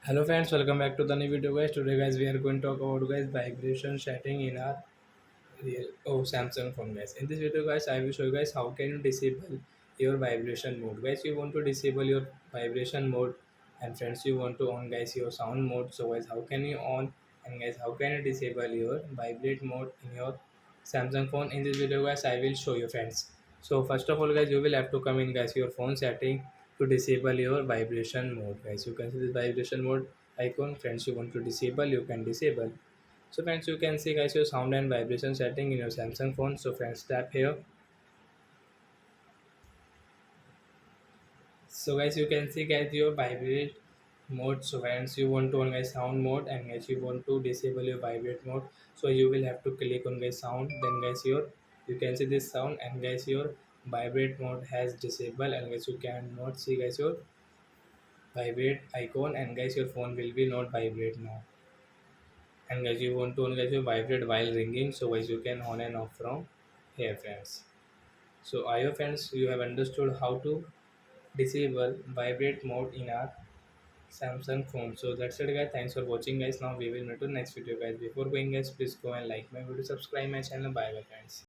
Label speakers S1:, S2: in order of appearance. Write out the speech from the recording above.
S1: Hello friends, welcome back to the new video guys. Today guys we are going to talk about guys vibration setting in our Samsung phone guys. In this video guys I will show you guys how can you disable your vibration mode. Guys you want to disable your vibration mode, and friends you want to on guys your sound mode. So guys how can you on, and guys how can you disable your vibrate mode in your Samsung phone. In this video guys I will show you friends. So first of all guys you will have to come in guys your phone setting to disable your vibration mode. Guys you can see this vibration mode icon. Friends you want to disable, you can disable. So friends you can see guys your sound and vibration setting in your Samsung phone. So friends tap here. So guys you can see guys your vibrate mode. So friends you want to on guys sound mode, and guys you want to disable your vibrate mode. So you will have to click on guys sound, then guys your you can see this sound, and guys your vibrate mode has disabled, and guys you cannot see guys your vibrate icon, and guys your phone will be not vibrate now. And guys you want to on guys you vibrate while ringing. So guys you can on and off from here friends. So I hope friends you have understood how to disable vibrate mode in our Samsung phone. So that's it guys. Thanks for watching guys. Now we will meet to next video guys. Before going guys, please go and like my video, subscribe my channel. Bye bye friends.